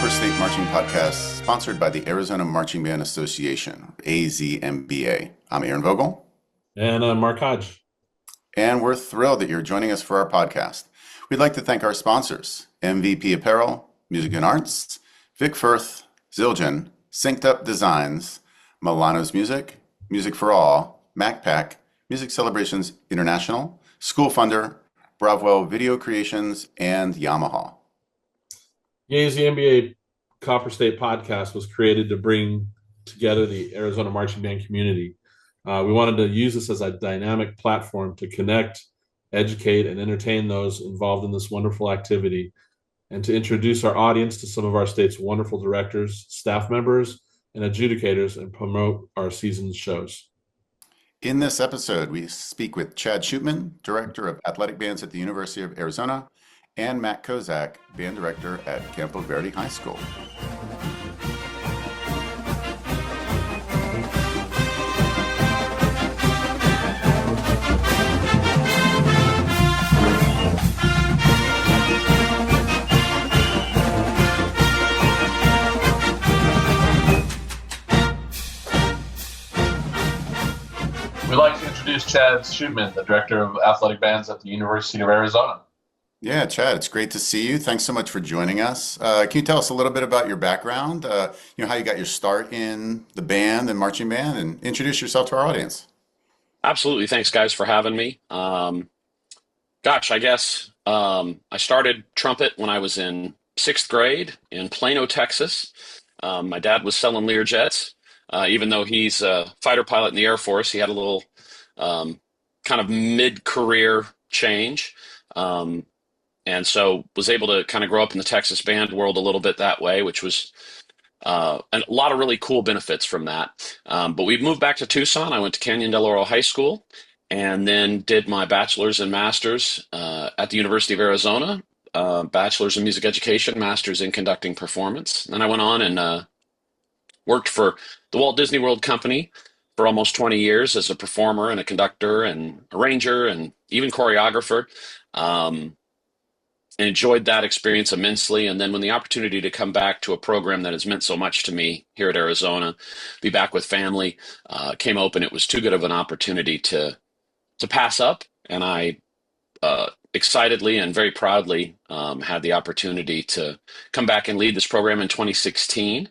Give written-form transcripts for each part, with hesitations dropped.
Copper State Marching Podcast, sponsored by the Arizona Marching Band Association, AzMBA. I'm Aaron Vogel. And Mark Hodge. And we're thrilled that you're joining us for our podcast. We'd like to thank our sponsors, MVP Apparel, Music and Arts, Vic Firth, Zildjian, Synced Up Designs, Milano's Music, Music for All, MacPack, Music Celebrations International, School Funder, Bravo Video Creations, and Yamaha. The AzMBA Copper State podcast was created to bring together the Arizona marching band community. We wanted to use this as a dynamic platform to connect, educate, and entertain those involved in this wonderful activity, and to introduce our audience to some of our state's wonderful directors, staff members, and adjudicators, and promote our season's shows. In this episode, we speak with Chad Shoopman, Director of Athletic Bands at the University of Arizona, and Matt Kozacek, Band Director at Campo Verde High School. We'd like to introduce Chad Shoopman, the Director of Athletic Bands at the University of Arizona. Yeah, Chad, it's great to see you. Thanks so much for joining us. Can you tell us a little bit about your background, how you got your start in the band and marching band, and introduce yourself to our audience? Absolutely. Thanks, guys, for having me. I guess I started trumpet when I was in sixth grade in Plano, Texas. My dad was selling Learjets. Even though he's a fighter pilot in the Air Force, he had a little kind of mid-career change. And so was able to kind of grow up in the Texas band world a little bit that way, which was a lot of really cool benefits from that. But we moved back to Tucson. I went to Canyon del Oro High School and then did my bachelor's and master's at the University of Arizona, bachelor's in music education, master's in conducting performance. Then I went on and worked for the Walt Disney World Company for almost 20 years as a performer and a conductor and arranger and even choreographer. And enjoyed that experience immensely. And then when the opportunity to come back to a program that has meant so much to me here at Arizona, be back with family, came open, it was too good of an opportunity to pass up. And I excitedly and very proudly had the opportunity to come back and lead this program in 2016.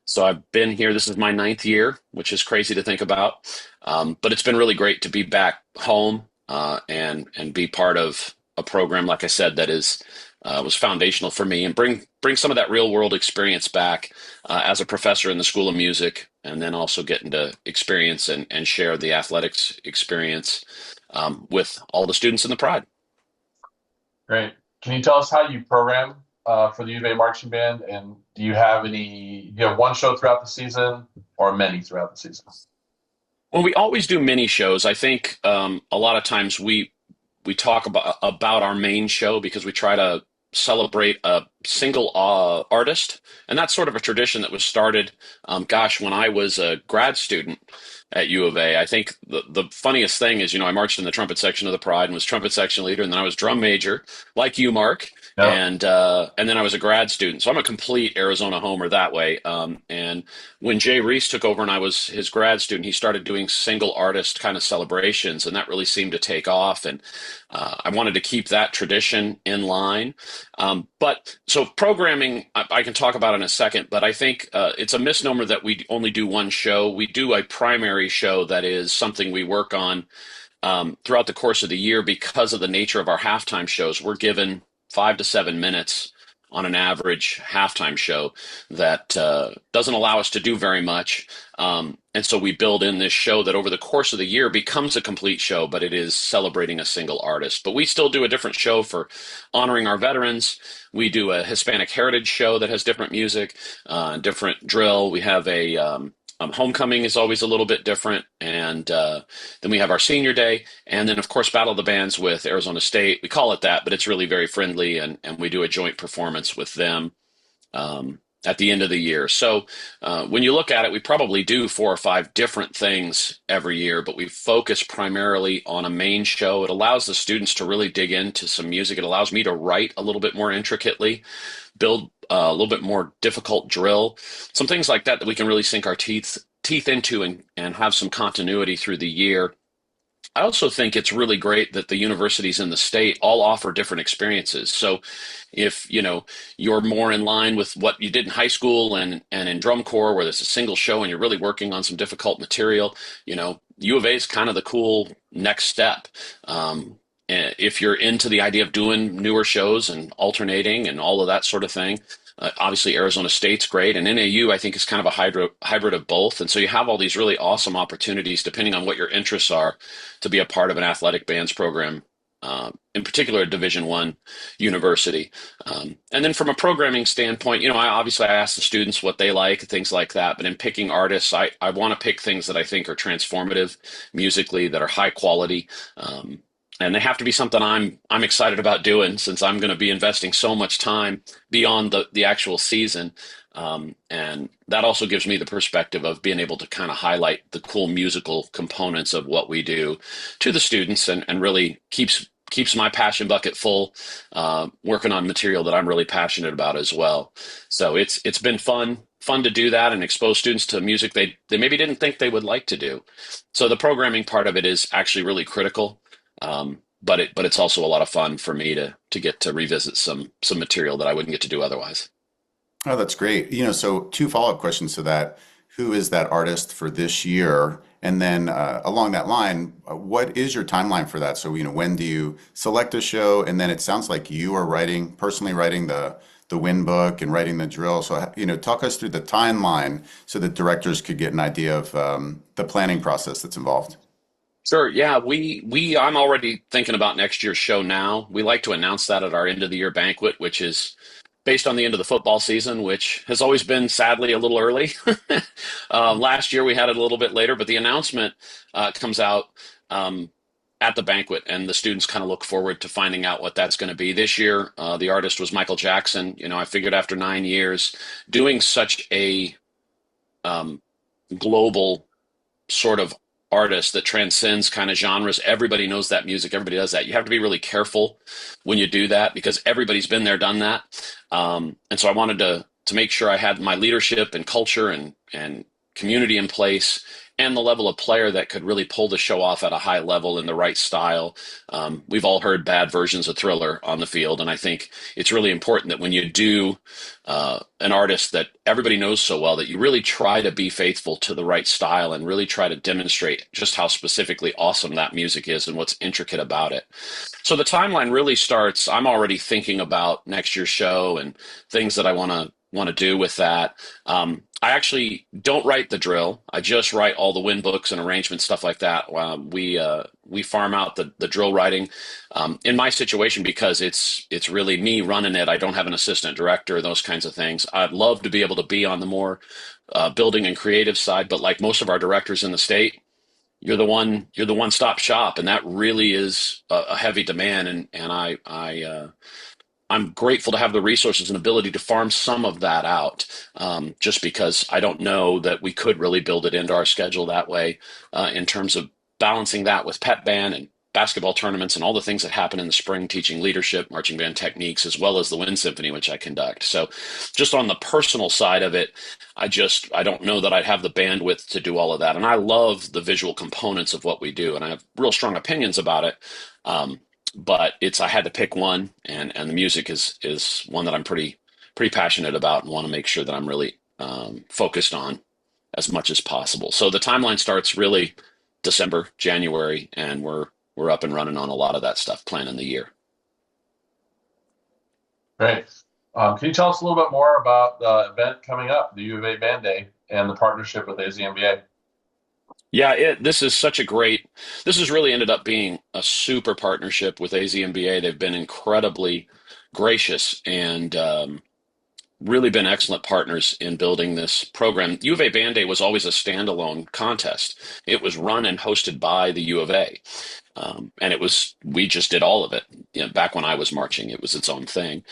So I've been here. This is my 9th year, which is crazy to think about. But it's been really great to be back home and be part of a program, like I said, that was foundational for me, and bring some of that real world experience back as a professor in the School of Music, and then also getting to experience and share the athletics experience with all the students in the Pride. Great. Can you tell us how you program for the U of A Marching Band, and do you have one show throughout the season or many throughout the season? Well, we always do mini shows. I think a lot of times we talk about our main show because we try to celebrate a single artist. And that's sort of a tradition that was started, when I was a grad student at U of A. I think the funniest thing is, I marched in the trumpet section of the Pride and was trumpet section leader. And then I was drum major, like you, Mark. Yeah. And then I was a grad student. So I'm a complete Arizona homer that way. And when Jay Reese took over and I was his grad student, he started doing single artist kind of celebrations, and that really seemed to take off. And I wanted to keep that tradition in line. But so programming, I can talk about in a second, but I think it's a misnomer that we only do one show. We do a primary show that is something we work on throughout the course of the year because of the nature of our halftime shows. We're given 5 to 7 minutes on an average halftime show that doesn't allow us to do very much. And so we build in this show that over the course of the year becomes a complete show, but it is celebrating a single artist. But we still do a different show for honoring our veterans. We do a Hispanic heritage show that has different music, different drill. We have a homecoming is always a little bit different. And then we have our senior day. And then, of course, Battle of the Bands with Arizona State. We call it that, but it's really very friendly. And we do a joint performance with them. at the end of the year. So when you look at it, we probably do 4 or 5 different things every year, but we focus primarily on a main show. It allows the students to really dig into some music. It allows me to write a little bit more intricately, build a little bit more difficult drill, some things like that we can really sink our teeth into and have some continuity through the year. I also think it's really great that the universities in the state all offer different experiences. So if you're more in line with what you did in high school and in drum corps where there's a single show and you're really working on some difficult material, U of A is kind of the cool next step. If you're into the idea of doing newer shows and alternating and all of that sort of thing, obviously Arizona State's great, and NAU I think is kind of a hybrid of both. And so you have all these really awesome opportunities depending on what your interests are to be a part of an athletic bands program, in particular a Division I university. And then from a programming standpoint, I ask the students what they like, things like that. But in picking artists, I want to pick things that I think are transformative musically, that are high quality. And they have to be something I'm excited about doing, since I'm going to be investing so much time beyond the actual season. And that also gives me the perspective of being able to kind of highlight the cool musical components of what we do to the students, and really keeps my passion bucket full, working on material that I'm really passionate about as well. So it's been fun to do that and expose students to music they maybe didn't think they would like to do. So the programming part of it is actually really critical. But it's also a lot of fun for me to get to revisit some material that I wouldn't get to do otherwise. Oh, that's great. So 2 follow-up questions to that. Who is that artist for this year? And then along that line, what is your timeline for that? So, when do you select a show? And then it sounds like you are personally writing the win book and writing the drill. So, talk us through the timeline so that directors could get an idea of the planning process that's involved. Sure. Yeah, I'm already thinking about next year's show now. We like to announce that at our end of the year banquet, which is based on the end of the football season, which has always been sadly a little early. Last year we had it a little bit later, but the announcement comes out at the banquet, and the students kind of look forward to finding out what that's going to be. This year, the artist was Michael Jackson. I figured after 9 years doing such a global sort of artist that transcends kind of genres. Everybody knows that music. Everybody does that. You have to be really careful when you do that, because everybody's been there, done that. And so I wanted to make sure I had my leadership and culture and community in place, and the level of player that could really pull the show off at a high level in the right style. We've all heard bad versions of Thriller on the field, and I think it's really important that when you do an artist that everybody knows so well, that you really try to be faithful to the right style and really try to demonstrate just how specifically awesome that music is and what's intricate about it. So the timeline really starts, I'm already thinking about next year's show and things that I want to do with that. I actually don't write the drill. I just write all the win books and arrangements, stuff like that. We farm out the drill writing. In my situation, because it's really me running it, I don't have an assistant director, those kinds of things. I'd love to be able to be on the more building and creative side, but like most of our directors in the state, you're the one-stop shop, and that really is a heavy demand. And I'm grateful to have the resources and ability to farm some of that out, just because I don't know that we could really build it into our schedule that way, in terms of balancing that with pep band and basketball tournaments and all the things that happen in the spring, teaching leadership, marching band techniques, as well as the Wind Symphony, which I conduct. So just on the personal side of it, I don't know that I'd have the bandwidth to do all of that. And I love the visual components of what we do, and I have real strong opinions about it. But I had to pick one, and the music is one that I'm pretty passionate about and want to make sure that I'm really focused on as much as possible. So the timeline starts really December, January, and we're up and running on a lot of that stuff, planning the year. Great. Can you tell us a little bit more about the event coming up, the U of A Band Day, and the partnership with AzMBA? Yeah, this has really ended up being a super partnership with AzMBA. They've been incredibly gracious and really been excellent partners in building this program. U of A Band Day was always a standalone contest. It was run and hosted by the U of A. And we just did all of it. Back when I was marching, it was its own thing.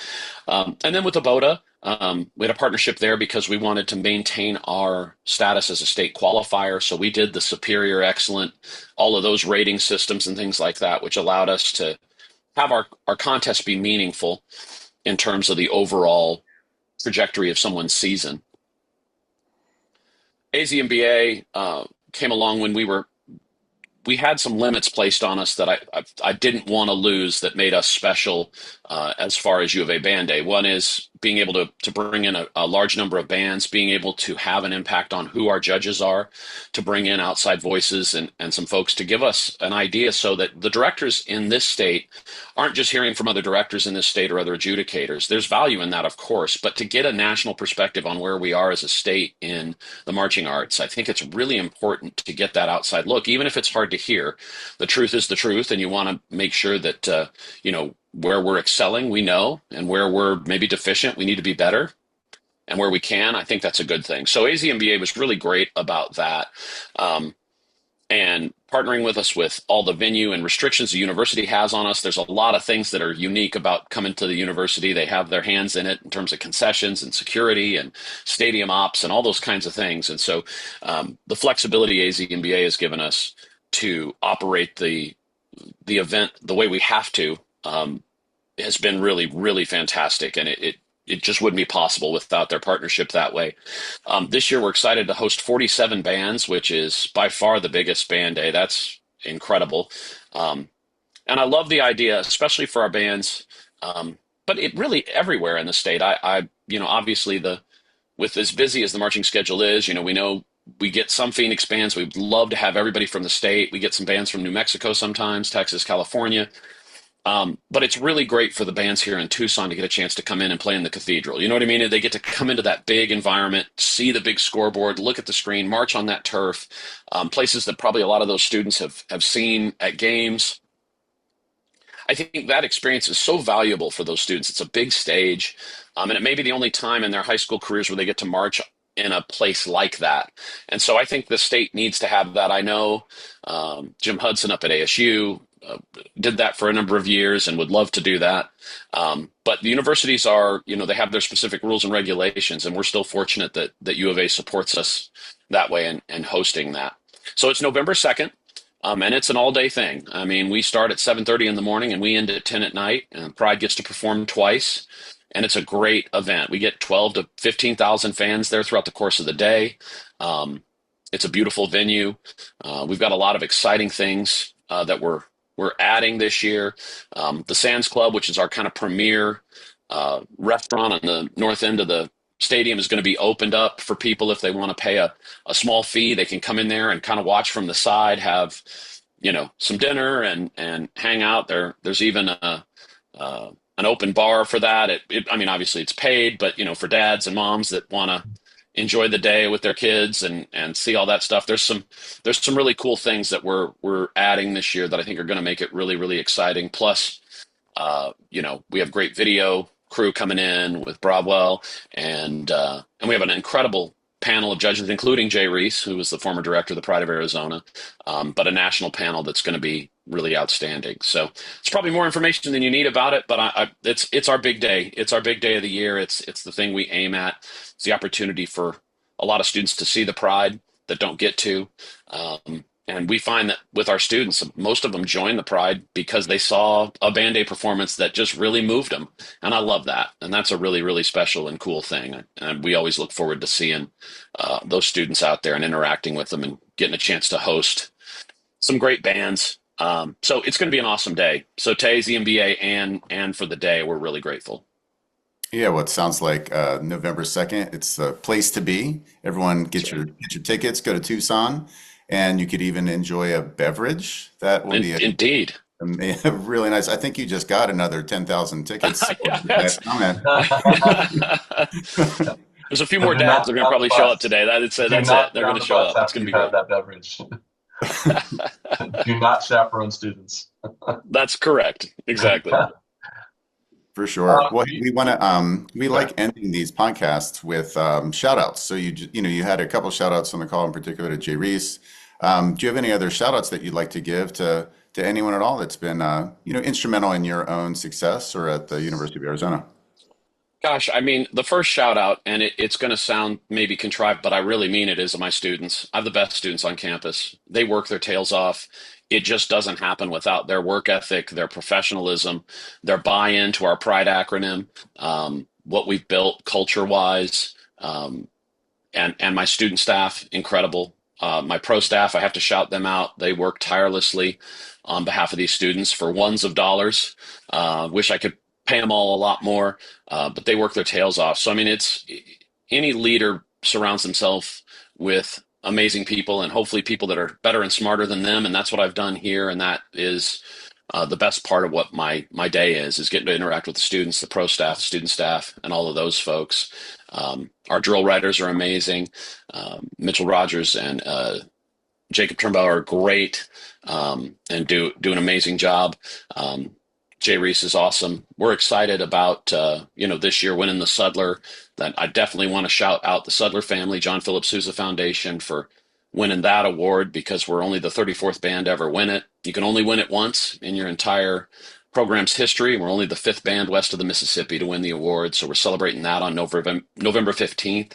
And then with the BOTA, We had a partnership there because we wanted to maintain our status as a state qualifier. So we did the superior, excellent, all of those rating systems and things like that, which allowed us to have our contest be meaningful in terms of the overall trajectory of someone's season. AzMBA came along when we had some limits placed on us that I didn't want to lose that made us special as far as U of A Band Day. One is being able to bring in a large number of bands, being able to have an impact on who our judges are, to bring in outside voices and some folks to give us an idea so that the directors in this state aren't just hearing from other directors in this state or other adjudicators. There's value in that, of course, but to get a national perspective on where we are as a state in the marching arts, I think it's really important to get that outside look, even if it's hard to hear. The truth is the truth, and you want to make sure that, where we're excelling, we know, and where we're maybe deficient, we need to be better. And where we can, I think that's a good thing. So AzMBA was really great about that. And partnering with us with all the venue and restrictions the university has on us. There's a lot of things that are unique about coming to the university. They have their hands in it in terms of concessions and security and stadium ops and all those kinds of things. And so the flexibility AzMBA has given us to operate the event the way we have to has been really, really fantastic. And it just wouldn't be possible without their partnership that way. This year, we're excited to host 47 bands, which is by far the biggest band day. That's incredible. And I love the idea, especially for our bands, but it really everywhere in the state. Obviously with as busy as the marching schedule is, we know we get some Phoenix bands. We'd love to have everybody from the state. We get some bands from New Mexico sometimes, Texas, California. But it's really great for the bands here in Tucson to get a chance to come in and play in the cathedral. You know what I mean? They get to come into that big environment, see the big scoreboard, look at the screen, march on that turf, places that probably a lot of those students have seen at games. I think that experience is so valuable for those students. It's a big stage, and it may be the only time in their high school careers where they get to march in a place like that. And so I think the state needs to have that. I know Jim Hudson up at ASU did that for a number of years and would love to do that. But the universities are, they have their specific rules and regulations, and we're still fortunate that U of A supports us that way and hosting that. So it's November 2nd, and it's an all-day thing. I mean, we start at 7:30 in the morning and we end at 10 at night, and Pride gets to perform twice, and it's a great event. We get 12 to 15,000 fans there throughout the course of the day. It's a beautiful venue. We've got a lot of exciting things that we're adding this year. The Sands Club, which is our kind of premier restaurant on the north end of the stadium, is going to be opened up for people if they want to pay a small fee. They can come in there and kind of watch from the side, have some dinner and hang out there. There's even an open bar for that. Obviously it's paid, but for dads and moms that want to enjoy the day with their kids and see all that stuff. There's some really cool things that we're adding this year that I think are going to make it really, really exciting. Plus, we have great video crew coming in with Broadwell, and we have an incredible panel of judges, including Jay Reese, who was the former director of the Pride of Arizona, but a national panel that's going to be really outstanding. So it's probably more information than you need about it, but it's our big day. It's our big day of the year. It's the thing we aim at. It's the opportunity for a lot of students to see the Pride that don't get to. And we find that with our students, most of them join the Pride because they saw a band day performance that just really moved them. And I love that. And that's a really, really special and cool thing. And we always look forward to seeing those students out there and interacting with them and getting a chance to host some great bands. So it's going to be an awesome day. So to AzMBA and for the day, we're really grateful. Yeah, well, it sounds like November 2nd. It's a place to be. Everyone get your tickets, go to Tucson, and you could even enjoy a beverage. That will be Indeed. Really nice. I think you just got another 10,000 tickets. Yes. There's a few more dads that are going to probably show up today. That's it. They're going to show up. It's going to be great. That beverage. Do not chaperone students. That's correct. Exactly. For sure. Well, we want to we like ending these podcasts with shout outs. So you had a couple shout outs on the call, in particular to Jay Reese. Do you have any other shout outs that you'd like to give to anyone at all that's been instrumental in your own success or at the University of Arizona? Gosh, I mean, the first shout out, and it's going to sound maybe contrived, but I really mean it, is my students. I have the best students on campus. They work their tails off. It just doesn't happen without their work ethic, their professionalism, their buy-in to our Pride acronym, what we've built culture-wise, and my student staff, incredible. My pro staff, I have to shout them out. They work tirelessly on behalf of these students for ones of dollars. Wish I could pay them all a lot more, but they work their tails off. So, I mean, it's any leader surrounds themselves with amazing people and hopefully people that are better and smarter than them. And that's what I've done here. And that is the best part of what my day is getting to interact with the students, the pro staff, student staff, and all of those folks. Our drill writers are amazing. Mitchell Rogers and Jacob Turnbow are great and do an amazing job. Jay Reese is awesome. We're excited about this year winning the Sudler. That I definitely want to shout out the Sudler family, John Philip Sousa Foundation, for winning that award because we're only the 34th band to ever win it. You can only win it once in your entire program's history. We're only the fifth band west of the Mississippi to win the award, so we're celebrating that on November 15th.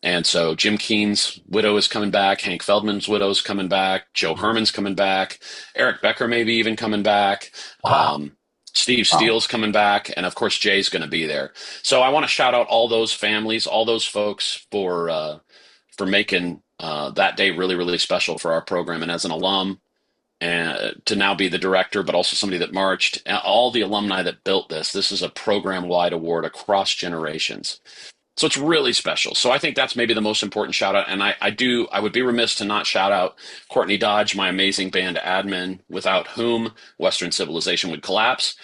And so Jim Keen's widow is coming back. Hank Feldman's widow is coming back. Joe Herman's coming back. Eric Becker maybe even coming back. Wow. Steve Steele's coming back. And of course, Jay's going to be there. So I want to shout out all those families, all those folks for making that day really, really special for our program. And as an alum, and to now be the director, but also somebody that marched, all the alumni that built this is a program-wide award across generations. So it's really special. So I think that's maybe the most important shout out. And I would be remiss to not shout out Courtney Dodge, my amazing band admin, without whom Western civilization would collapse.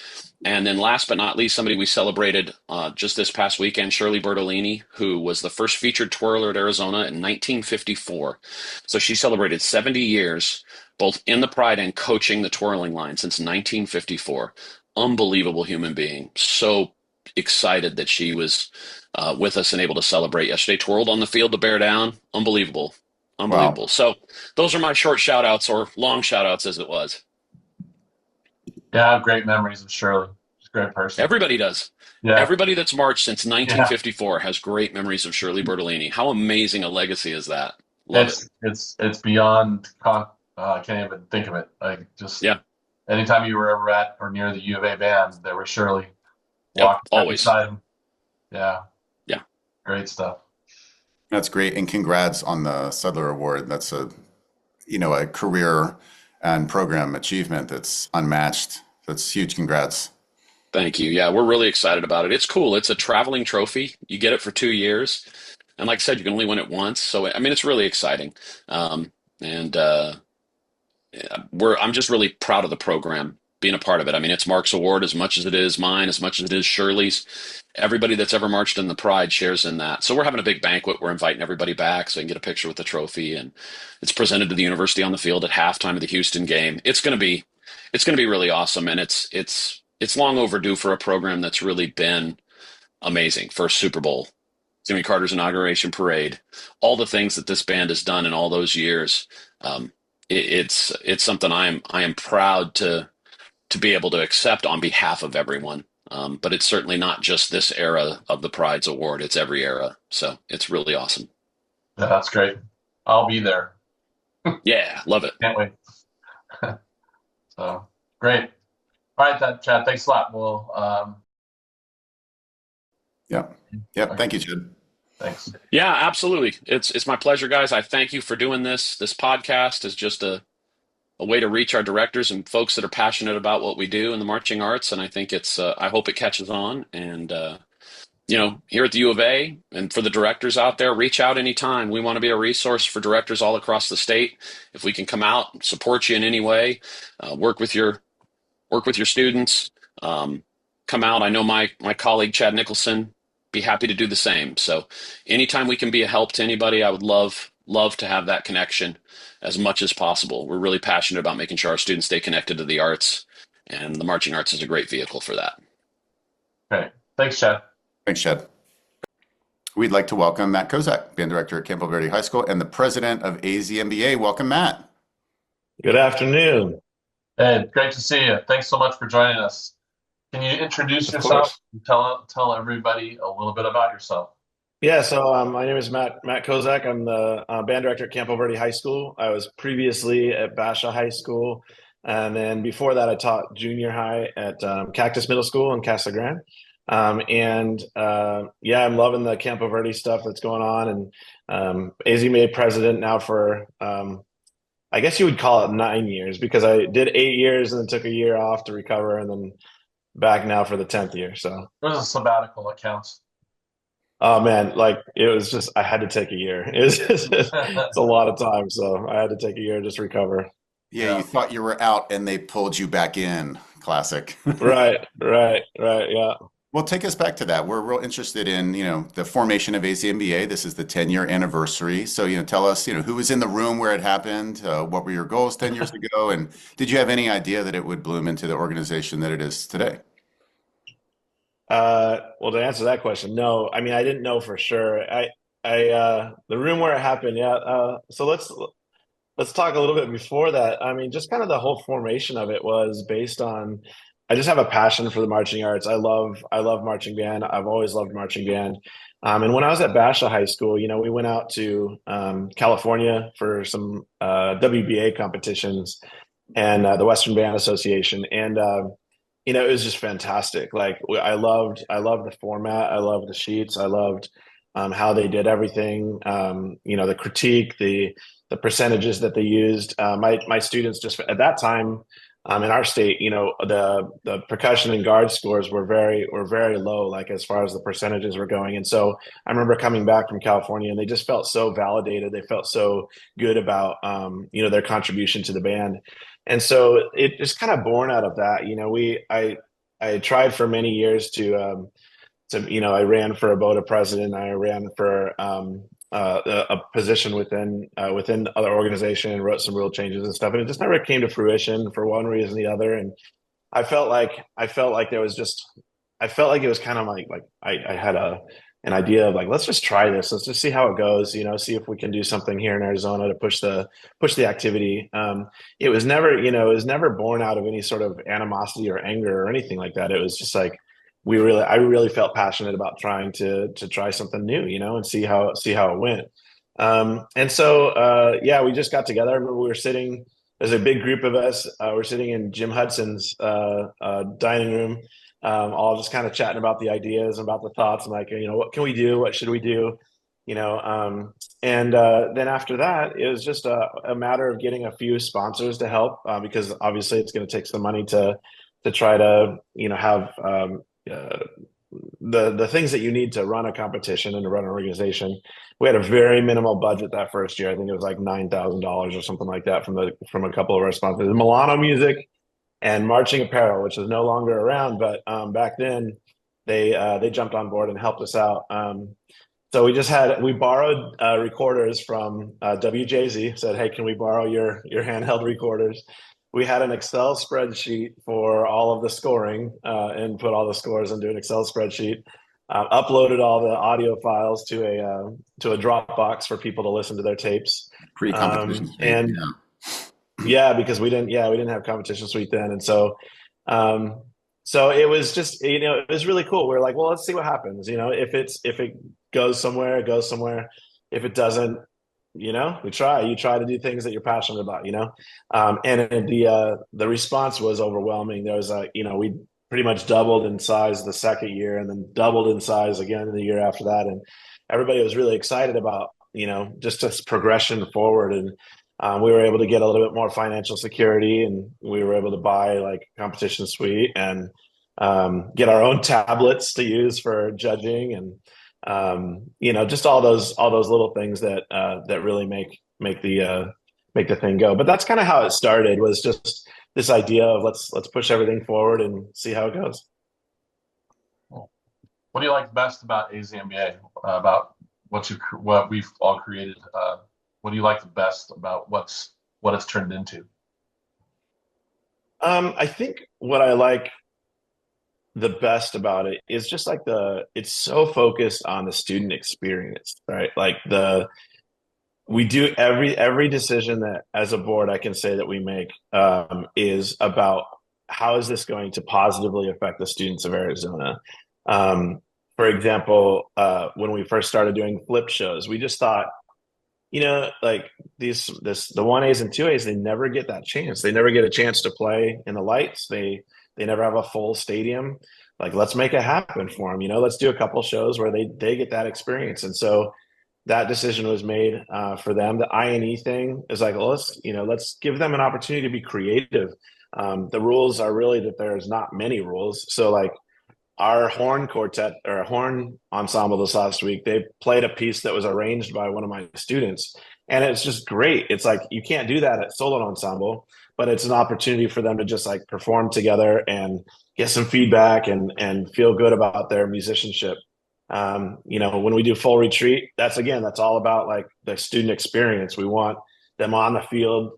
And then last but not least, somebody we celebrated just this past weekend, Shirley Bertolini, who was the first featured twirler at Arizona in 1954. So she celebrated 70 years, both in the Pride and coaching the twirling line since 1954. Unbelievable human being. So excited that she was with us and able to celebrate yesterday. Twirled on the field to bear down. Unbelievable. Unbelievable. Wow. So those are my short shout outs, or long shout outs as it was. Yeah, I have great memories of Shirley. She's a great person. Everybody does. Yeah. Everybody that's marched since 1954 has great memories of Shirley Bertolini. How amazing a legacy is that? Love it. It's beyond, I can't even think of it. Like just anytime you were ever at or near the U of A band, there was Shirley. Walked always beside him. Yeah. Yeah. Great stuff. That's great. And congrats on the Sudler Award. That's a career and program achievement that's unmatched. That's huge. Congrats. Thank you. Yeah, we're really excited about it. It's cool. It's a traveling trophy. You get it for 2 years. And like I said, you can only win it once. So, I mean, it's really exciting. I'm just really proud of the program, being a part of it. I mean, it's Mark's award as much as it is mine, as much as it is Shirley's. Everybody that's ever marched in the Pride shares in that. So we're having a big banquet. We're inviting everybody back so they can get a picture with the trophy. And it's presented to the university on the field at halftime of the Houston game. It's going to be really awesome. And it's long overdue for a program that's really been amazing. First Super Bowl, Jimmy Carter's inauguration parade, all the things that this band has done in all those years. It's something I am proud to be able to accept on behalf of everyone. But it's certainly not just this era of the Pride's Award. It's every era. So it's really awesome. Yeah, that's great. I'll be there. Yeah, love it. Can't wait. So great. All right, Chad, thanks a lot. Well, yeah. Thank you, Chad. Thanks. Yeah, absolutely. It's my pleasure, guys. I thank you for doing this. This podcast is just a way to reach our directors and folks that are passionate about what we do in the marching arts. And I think I hope it catches on. And, here at the U of A and for the directors out there, reach out anytime. We want to be a resource for directors all across the state. If we can come out and support you in any way, work with your students, come out. I know my colleague, Chad Nicholson, be happy to do the same. So anytime we can be a help to anybody, I would love to have that connection as much as possible. We're really passionate about making sure our students stay connected to the arts, and the marching arts is a great vehicle for that. Okay. Thanks, Chad. Thanks, Chad. We'd like to welcome Matt Kozacek, band director at Campo Verde High School and the president of AzMBA. Welcome, Matt. Good afternoon. Hey, great to see you. Thanks so much for joining us. Can you introduce Of yourself course. and tell everybody a little bit about yourself? Yeah, so my name is Matt Kozacek. I'm the band director at Campo Verde High School. I was previously at Basha High School, and then before that, I taught junior high at Cactus Middle School in Casa Grande. Yeah, I'm loving the Campo Verde stuff that's going on, and AzMBA president now for I guess you would call it 9 years because I did 8 years and then took a year off to recover, and then back now for the 10th year. So. There's a sabbatical that counts. Oh man, like it was just I had to take a year. It's a lot of time, so I had to take a year to just recover. Yeah, you Yeah. thought you were out and they pulled you back in. Classic. Right. Yeah. Well, take us back to that. We're real interested in, the formation of AZMBA. This is the 10-year anniversary. So, tell us, who was in the room where it happened? What were your goals 10 years ago? And did you have any idea that it would bloom into the organization that it is today? Well, to answer that question, no. I mean, I didn't know for sure. The room where it happened, yeah. So let's talk a little bit before that. I mean, just kind of the whole formation of it was based on. I just have a passion for the marching arts. I love marching band. I've always loved marching band. And when I was at Basha High School, we went out to California for some WBA competitions and the Western Band Association, and it was just fantastic. Like I loved the format. I loved the sheets. I loved how they did everything. The critique, the percentages that they used. My students just at that time in our state, the percussion and guard scores were very low, like as far as the percentages were going. And so I remember coming back from California, and they just felt so validated. They felt so good about their contribution to the band. And so it just kind of born out of that. I tried for many years I ran for a board of president. I ran for a position within other organization and wrote some rule changes and stuff, and it just never came to fruition for one reason or the other. And I felt like there was just I felt like it was kind of like I had an idea of like, let's just try this. Let's just see how it goes. See if we can do something here in Arizona to push the activity. It was never born out of any sort of animosity or anger or anything like that. It was just like I really felt passionate about trying to try something new, and see how it went. And so yeah, we just got together. I remember we were sitting. There's a big group of us. We're sitting in Jim Hudson's dining room, all just kind of chatting about the ideas and about the thoughts and like, what can we do? What should we do? And then after that, it was just a matter of getting a few sponsors to help because obviously it's going to take some money to try to have uh, the things that you need to run a competition and to run an organization. We had a very minimal budget that first year. I think it was like $9,000 or something like that from a couple of our sponsors, Milano Music and Marching Apparel, which is no longer around, but back then they jumped on board and helped us out. So we borrowed recorders from WJZ. Said, hey, can we borrow your handheld recorders? We had an Excel spreadsheet for all of the scoring and put all the scores into an Excel spreadsheet. Uploaded all the audio files to a Dropbox for people to listen to their tapes. Pre-competition suite, And yeah, because we didn't have competition suite then, and so it was just it was really cool. We were like, well, let's see what happens. If it goes somewhere, it goes somewhere. If it doesn't, we try. You try to do things that you're passionate about. And the response was overwhelming. There was we pretty much doubled in size the second year, and then doubled in size again the year after that, and everybody was really excited about just this progression forward. And we were able to get a little bit more financial security, and we were able to buy like competition suite and get our own tablets to use for judging, and just all those little things that really make the thing go. But that's kind of how it started, was just this idea of let's push everything forward and see how it goes. What do you like best about AZMBA? About what we've all created? What do you like the best about what it's turned into? I think what I like the best about it is just like it's so focused on the student experience, right? Like we do every decision that as a board I can say that we make is about how is this going to positively affect the students of Arizona? Um, for example, when we first started doing flip shows, we just thought, like the 1As and 2As, they never get that chance. They never get a chance to play in the lights. They never have a full stadium. Like, let's make it happen for them. Let's do a couple shows where they get that experience. And so that decision was made for them. The I&E thing is like, well, let's give them an opportunity to be creative. The rules are really that there's not many rules. So like our horn quartet or horn ensemble this last week, they played a piece that was arranged by one of my students. And it's just great. It's like, you can't do that at solo ensemble, but it's an opportunity for them to just like perform together and get some feedback and feel good about their musicianship. When we do full retreat, that's all about like the student experience. We want them on the field,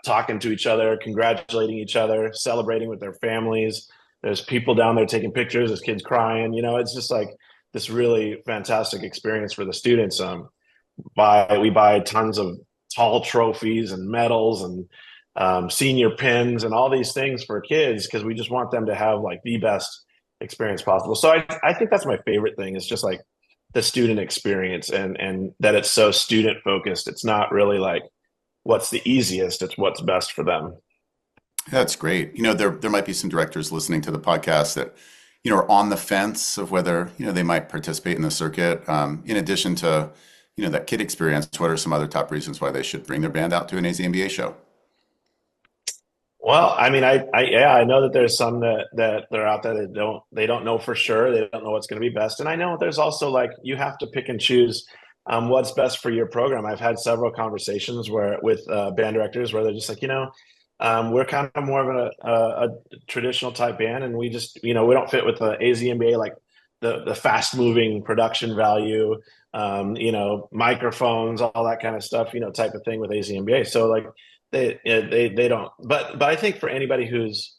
talking to each other, congratulating each other, celebrating with their families. There's people down there taking pictures, there's kids crying. It's just like this really fantastic experience for the students. We buy tons of tall trophies and medals and senior pins and all these things for kids because we just want them to have like the best experience possible. So I think that's my favorite thing is just like the student experience and that it's so student focused. It's not really like what's the easiest, it's what's best for them. That's great. There might be some directors listening to the podcast that, are on the fence of whether, they might participate in the circuit. In addition to, that kid experience, what are some other top reasons why they should bring their band out to an AzMBA show? Well, I mean, I know that there's some that they're out there that they don't know for sure. They don't know what's going to be best. And I know there's also like, you have to pick and choose what's best for your program. I've had several conversations with band directors where they're just like, we're kind of more of a traditional type band, and we just, we don't fit with the AzMBA, like the fast moving production value, microphones, all that kind of stuff, type of thing with AzMBA. So like they don't. But I think for anybody who's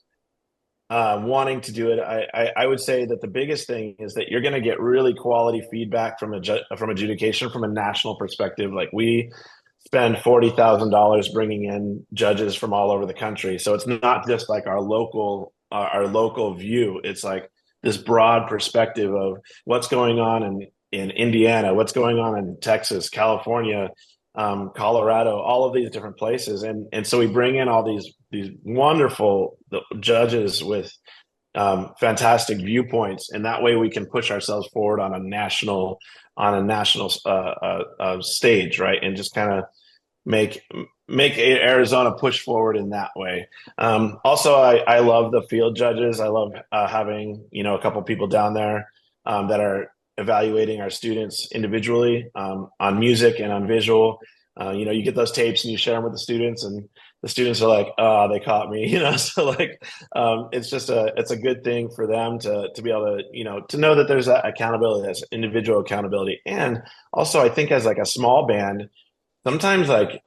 wanting to do it, I would say that the biggest thing is that you're going to get really quality feedback from adjudication from a national perspective. Like we spend $40,000 bringing in judges from all over the country. So it's not just like our local view. It's like this broad perspective of what's going on in Indiana, what's going on in Texas, California, Colorado, all of these different places. And so we bring in all these wonderful judges with fantastic viewpoints. And that way we can push ourselves forward on a national stage, right? And just kind of make Arizona push forward in that way. Also, I love the field judges. I love having, a couple people down there that are evaluating our students individually on music and on visual. You get those tapes and you share them with the students, and the students are like, "Oh, they caught me," So like, it's a good thing for them to be able to, to know that there's that accountability, that's individual accountability, and also I think as like a small band, sometimes like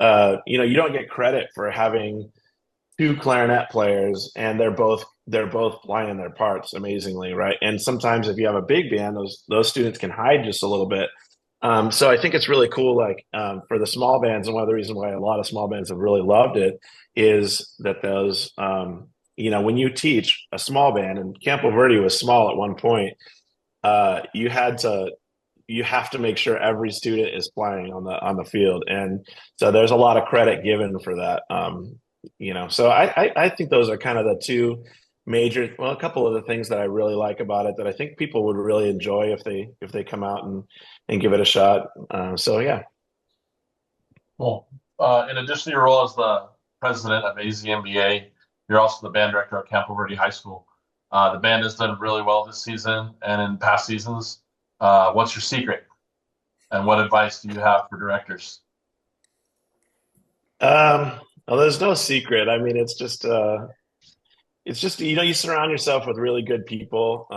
you don't get credit for having two clarinet players and they're both playing their parts amazingly, right? And sometimes if you have a big band, those students can hide just a little bit. So I think it's really cool, like for the small bands, and one of the reasons why a lot of small bands have really loved it is that those, when you teach a small band, and Campo Verde was small at one point, you have to make sure every student is playing on the field, and so there's a lot of credit given for that. So I think those are kind of the two major, well, a couple of the things that I really like about it that I think people would really enjoy if they come out and give it a shot. So yeah. Cool. In addition to your role as the president of AzMBA, you're also the band director at Campo Verde High School. The band has done really well this season and in past seasons. What's your secret, and what advice do you have for directors? Well, there's no secret. I mean, it's just you surround yourself with really good people,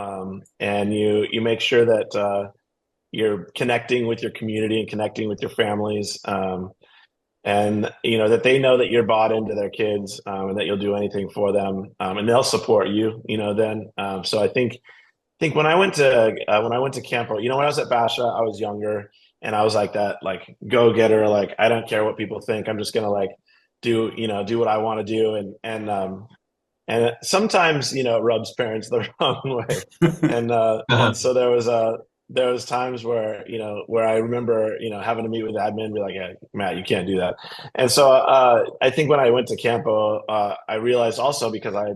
and you make sure that you're connecting with your community and connecting with your families, and that they know that you're bought into their kids, and that you'll do anything for them, and they'll support you. Then so I think when I went to Campo, when I was at Basha, I was younger and I was like that, like go getter, like I don't care what people think. I'm just gonna like do what I want to do, and sometimes it rubs parents the wrong way, and so there was times where I remember having to meet with admin and be like, yeah, Matt, you can't do that. And so I think when I went to Campo, I realized also, because I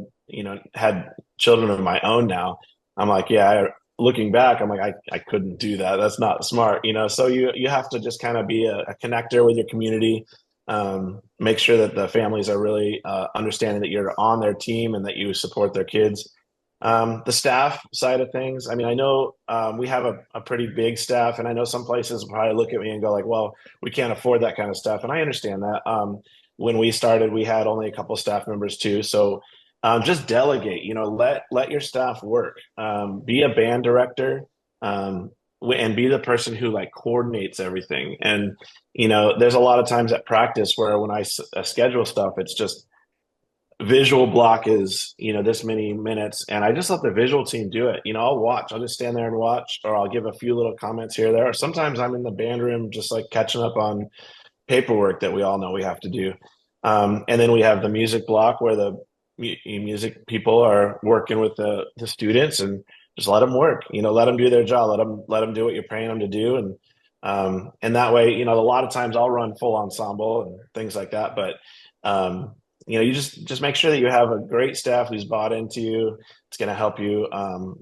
had children of my own now, I'm like, yeah, looking back, I'm like, I couldn't do that. That's not smart, So you have to just kind of be a connector with your community. Make sure that the families are really understanding that you're on their team and that you support their kids. The staff side of things, I mean, I know we have a pretty big staff, and I know some places will probably look at me and go like, well, we can't afford that kind of stuff. And I understand that. When we started, we had only a couple staff members too. So just delegate, let your staff work. Be a band director, and be the person who like coordinates everything. And there's a lot of times at practice where when I schedule stuff, it's just visual block is this many minutes, and I just let the visual team do it. I'll just stand there and watch, or I'll give a few little comments here or there, or sometimes I'm in the band room just like catching up on paperwork that we all know we have to do. And then we have the music block where the music people are working with the students, and just let them work, let them do their job, let them do what you're paying them to do. And that way, a lot of times I'll run full ensemble and things like that. But you just make sure that you have a great staff who's bought into you. It's going to help you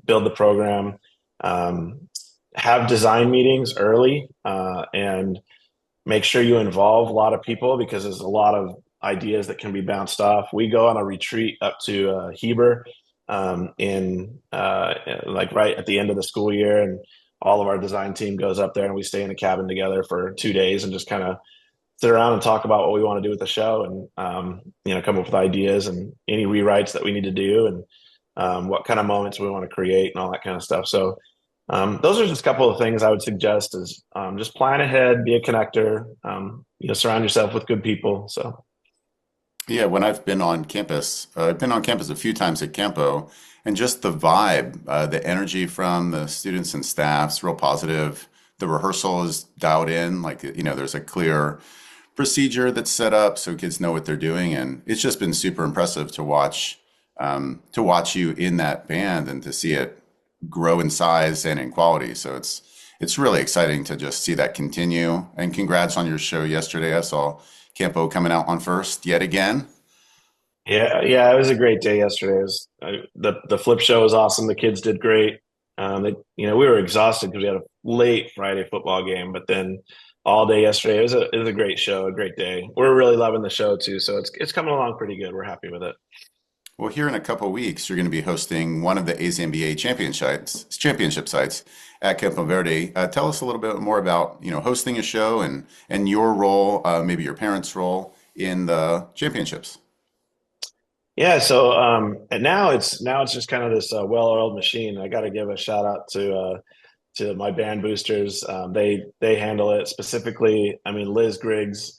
build the program. Have design meetings early, and make sure you involve a lot of people, because there's a lot of ideas that can be bounced off. We go on a retreat up to Heber in like right at the end of the school year, and all of our design team goes up there, and we stay in a cabin together for 2 days and just kind of sit around and talk about what we want to do with the show, and come up with ideas and any rewrites that we need to do, and what kind of moments we want to create and all that kind of stuff. So those are just a couple of things I would suggest is just plan ahead, be a connector, surround yourself with good people. So Yeah, when I've been on campus a few times at Campo, and just the vibe, the energy from the students and staff's real positive. The rehearsal is dialed in, like, there's a clear procedure that's set up so kids know what they're doing, and it's just been super impressive to watch you in that band and to see it grow in size and in quality. So it's really exciting to just see that continue. And congrats on your show yesterday. I saw Campo coming out on first yet again. yeah, it was a great day yesterday. The flip show was awesome. The kids did great. We were exhausted because we had a late Friday football game, but then all day yesterday, it was a great show, a great day. We're really loving the show too, so it's coming along pretty good. We're happy with it. Well, here in a couple of weeks, you're going to be hosting one of the AzMBA championship sites at Campo Verde. Tell us a little bit more about hosting a show and your role, maybe your parents' role in the championships. Yeah, so and now it's just kind of this well-oiled machine. I got to give a shout out to my band boosters. They handle it specifically. I mean, Liz Griggs,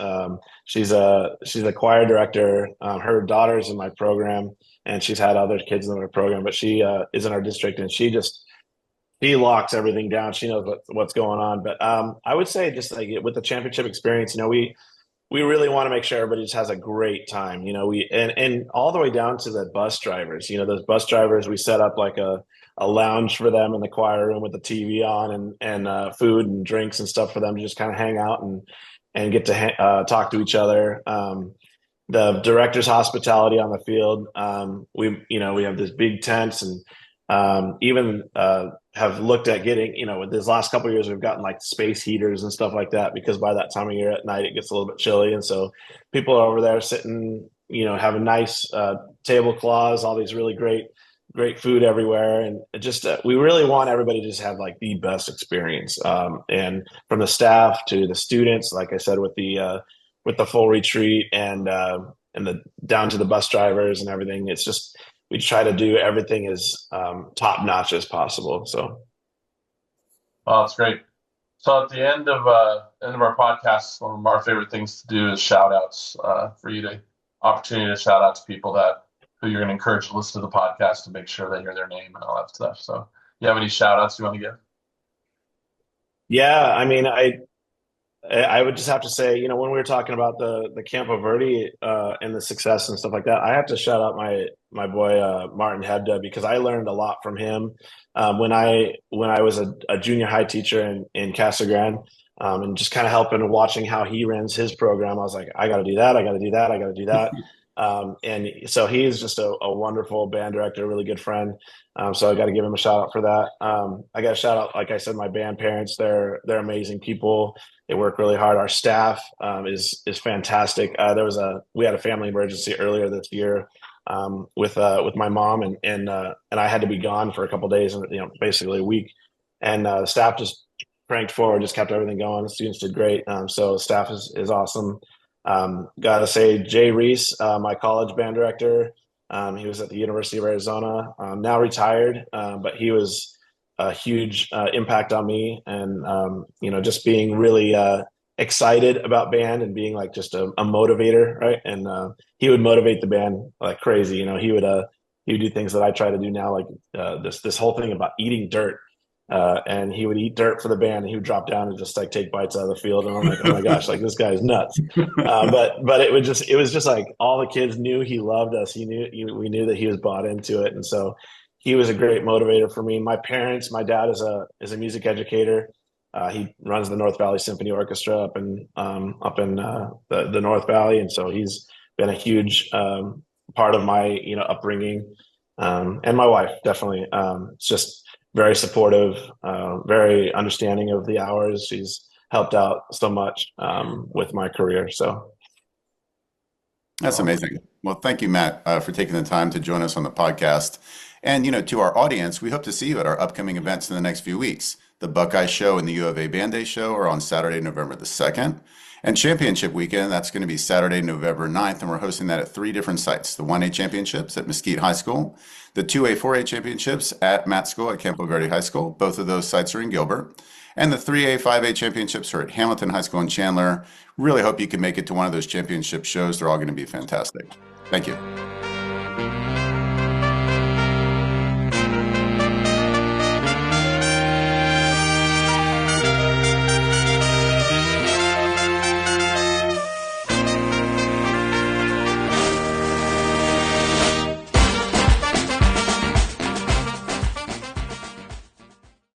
she's a choir director. Her daughter's in my program, and she's had other kids in her program, but she is in our district, and she locks everything down. She knows what's going on. But I would say, just like with the championship experience, we really want to make sure everybody just has a great time. And all the way down to the bus drivers. Those bus drivers, we set up like a lounge for them in the choir room with the TV on, and food and drinks and stuff for them to just kind of hang out and get to talk to each other. The director's hospitality on the field. We have this big tents, and even have looked at getting, with this last couple of years, we've gotten like space heaters and stuff like that, because by that time of year at night, it gets a little bit chilly. And so people are over there sitting, having nice tablecloths, all these really great food everywhere. And it just, we really want everybody to just have like the best experience. And from the staff to the students, like I said, with the full retreat and the down to the bus drivers and everything, it's just, we try to do everything as top notch as possible. So, Oh, that's great. So at the end of our podcast, one of our favorite things to do is shout outs for you to opportunity to shout out to people who you're going to encourage to listen to the podcast to make sure they hear their name and all that stuff. So you have any shout outs you want to give? yeah, I mean, I would just have to say, when we were talking about the Campo Verde and the success and stuff like that, I have to shout out my boy Martin Hebda, because I learned a lot from him when I was a junior high teacher in Casa Grande, and just kind of helping and watching how he runs his program. I was like, I got to do that, I got to do that, I got to do that. And so he's just a wonderful band director, a really good friend. So I got to give him a shout out for that. I got to shout out, like I said, my band parents. They're amazing people. They work really hard. Our staff is fantastic. We had a family emergency earlier this year with my mom, and I had to be gone for a couple of days, and basically a week. And the staff just cranked forward, just kept everything going. The students did great. So staff is awesome. Gotta say, Jay Reese, my college band director, he was at the University of Arizona, now retired, but he was a huge impact on me, and just being really excited about band and being like just a motivator, right? And he would motivate the band like crazy. He would do things that I try to do now, like this whole thing about eating dirt. And he would eat dirt for the band, and he would drop down and just like take bites out of the field. And I'm like, oh my gosh, like this guy's nuts. But it was just like all the kids knew he loved us. We knew that he was bought into it. And so he was a great motivator for me. My parents, my dad is a music educator. He runs the North Valley Symphony Orchestra up in the North Valley. And so he's been a huge part of my, upbringing. And my wife, definitely. It's just very supportive, very understanding of the hours. She's helped out so much with my career. So That's amazing. Well, thank you, Matt, for taking the time to join us on the podcast. And, to our audience, we hope to see you at our upcoming events in the next few weeks. The Buckeye Show and the U of A Band Day Show are on Saturday, November the 2nd. And Championship Weekend, that's going to be Saturday, November 9th, and we're hosting that at 3 different sites. The 1A Championships at Mesquite High School, the 2A, 4A Championships at Matt School at Campo Verde High School. Both of those sites are in Gilbert. And the 3A, 5A Championships are at Hamilton High School in Chandler. Really hope you can make it to one of those championship shows. They're all going to be fantastic. Thank you.